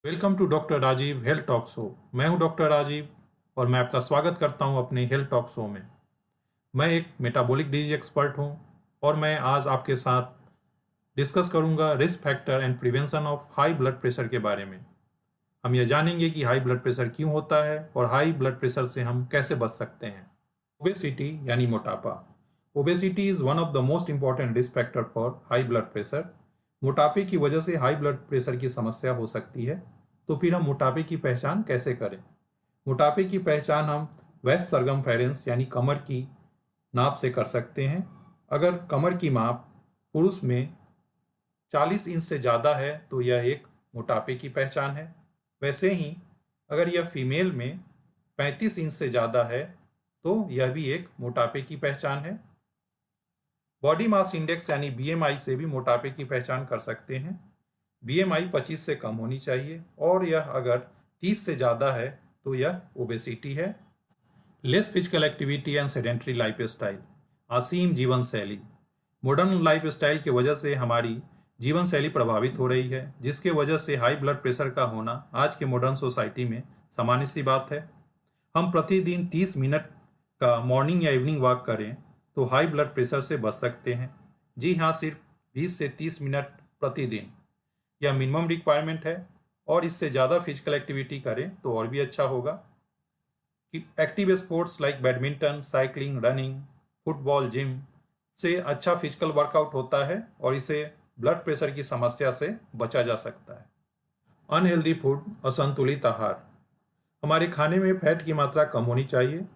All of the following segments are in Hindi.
Welcome to doctor Rajiv health talk show. मैं हूं डॉक्टर राजीव और मैं आपका स्वागत करता हूं अपने हेल्थ टॉक शो में। मैं एक मेटाबॉलिक डिजीज एक्सपर्ट हूं और मैं आज आपके साथ डिस्कस करूंगा risk factor and prevention of high blood pressure के बारे में। हम यह जानेंगे कि हाई ब्लड प्रेशर क्यों होता है और हाई ब्लड प्रेशर से हम कैसे बच सकते हैं। ओबेसिटी यानी मोटापा। Obesity is one of the most important risk factor for high blood pressure. मोटापे की वजह से हाई ब्लड प्रेशर की समस्या हो सकती है। तो फिर हम मोटापे की पहचान कैसे करें? मोटापे की पहचान हम वेस्ट सर्कमफेरेंस यानी कमर की नाप से कर सकते हैं। अगर कमर की माप पुरुष में 40 इंच से ज़्यादा है तो यह एक मोटापे की पहचान है। वैसे ही अगर यह फीमेल में 35 इंच से ज़्यादा है तो यह भी एक मोटापे की पहचान है। बॉडी मास इंडेक्स यानी बीएमआई से भी मोटापे की पहचान कर सकते हैं। बीएमआई 25 से कम होनी चाहिए और यह अगर 30 से ज़्यादा है तो यह ओबेसिटी है। Less physical activity and sedentary life style. आसीम जीवन शैली। मॉडर्न लाइफ स्टाइल की वजह से हमारी जीवन शैली प्रभावित हो रही है, जिसके वजह से हाई ब्लड प्रेशर का होना आज के मॉडर्न सोसाइटी में सामान्य सी बात है। हम प्रतिदिन 30 मिनट का मॉर्निंग या इवनिंग वॉक करें तो हाई ब्लड प्रेशर से बच सकते हैं। जी हाँ, सिर्फ 20 से 30 मिनट प्रतिदिन यह मिनिमम रिक्वायरमेंट है और इससे ज़्यादा फिजिकल एक्टिविटी करें तो और भी अच्छा होगा। कि active sports like badminton, cycling, running, football, gym से अच्छा फिजिकल वर्कआउट होता है और इसे ब्लड प्रेशर की समस्या से बचा जा सकता है। अनहेल्दी फूड, असंतुलित आहार। हमारे खाने में फैट की मात्रा कम होनी चाहिए।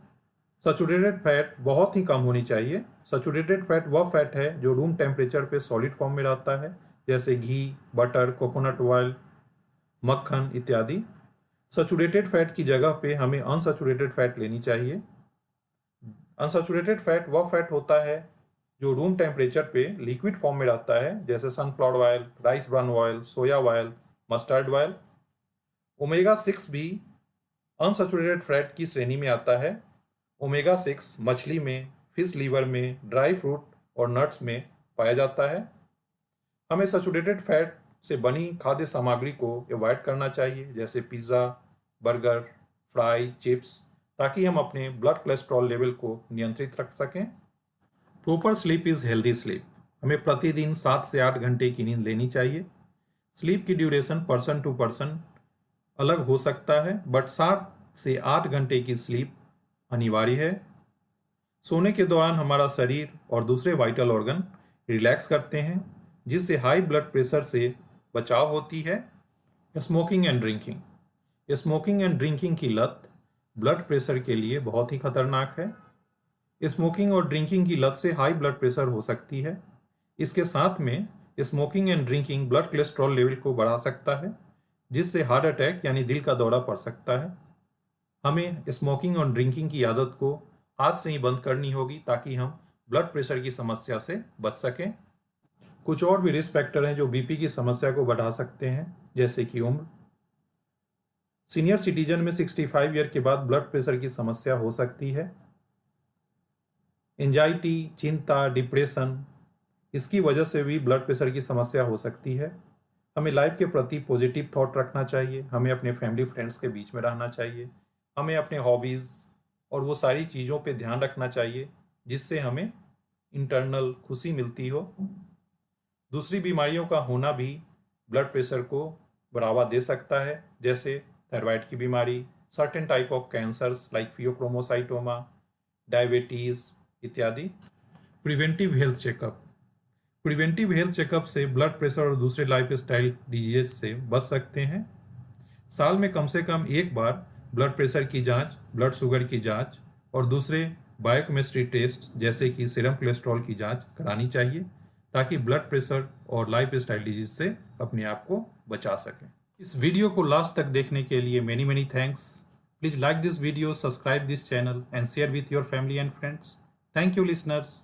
सैचुरेटेड फैट बहुत ही कम होनी चाहिए। सैचुरेटेड फैट वह फैट है जो रूम टेम्परेचर पे सॉलिड फॉर्म में रहता है, जैसे घी, बटर, कोकोनट ऑयल, मक्खन इत्यादि। सैचुरेटेड फैट की जगह पे हमें अनसैचुरेटेड फैट लेनी चाहिए। अनसैचुरेटेड फैट वह फैट होता है जो रूम टेम्परेचर पे लिक्विड फॉर्म में रहता है, जैसे sunflower oil, rice bran oil, सोया ऑयल, मस्टर्ड ऑयल। ओमेगा 6 भी अनसैचुरेटेड फैट की श्रेणी में आता है। ओमेगा 6 मछली में, फिश लीवर में, ड्राई फ्रूट और नट्स में पाया जाता है। हमें सैचुरेटेड फैट से बनी खाद्य सामग्री को अवॉइड करना चाहिए, जैसे पिज़्ज़ा, बर्गर, फ्राई, चिप्स, ताकि हम अपने ब्लड कोलेस्ट्रॉल लेवल को नियंत्रित रख सकें। Proper sleep is healthy sleep. हमें प्रतिदिन 7 से 8 घंटे की नींद लेनी चाहिए। स्लीप की ड्यूरेशन पर्सन टू पर्सन अलग हो सकता है, बट 7 से 8 घंटे की स्लीप अनिवार्य है। सोने के दौरान हमारा शरीर और दूसरे वाइटल ऑर्गन रिलैक्स करते हैं, जिससे हाई ब्लड प्रेशर से बचाव होती है। Smoking and drinking. Smoking and drinking की लत ब्लड प्रेशर के लिए बहुत ही खतरनाक है। स्मोकिंग और ड्रिंकिंग की लत से हाई ब्लड प्रेशर हो सकती है। इसके साथ में smoking and drinking blood cholesterol level को बढ़ा सकता है, जिससे हार्ट अटैक यानी दिल का दौरा पड़ सकता है। हमें स्मोकिंग और ड्रिंकिंग की आदत को आज से ही बंद करनी होगी ताकि हम ब्लड प्रेशर की समस्या से बच सकें। कुछ और भी रिस्क फैक्टर हैं जो बीपी की समस्या को बढ़ा सकते हैं, जैसे कि उम्र। सीनियर सिटीजन में 65 ईयर के बाद ब्लड प्रेशर की समस्या हो सकती है। एंजाइटी, चिंता, डिप्रेशन, इसकी वजह से भी ब्लड प्रेशर की समस्या हो सकती है। हमें लाइफ के प्रति पॉजिटिव थॉट रखना चाहिए। हमें अपने फैमिली फ्रेंड्स के बीच में रहना चाहिए। हमें अपने हॉबीज़ और वो सारी चीज़ों पे ध्यान रखना चाहिए जिससे हमें इंटरनल खुशी मिलती हो। दूसरी बीमारियों का होना भी ब्लड प्रेशर को बढ़ावा दे सकता है, जैसे थायराइड की बीमारी, certain type of cancers like pheochromocytoma, diabetes इत्यादि। Preventive health checkup. Preventive health checkup से ब्लड प्रेशर और दूसरे लाइफ स्टाइल डिजीज से बच सकते हैं। साल में कम से कम एक बार ब्लड प्रेशर की जांच, ब्लड शुगर की जांच और दूसरे बायोकेमिस्ट्री टेस्ट जैसे कि सीरम कोलेस्ट्रॉल की जांच करानी चाहिए, ताकि ब्लड प्रेशर और लाइफ स्टाइल डिजीज से अपने आप को बचा सकें। इस वीडियो को लास्ट तक देखने के लिए many many thanks. Please like this video, subscribe this channel and share with your family and friends. Thank you listeners.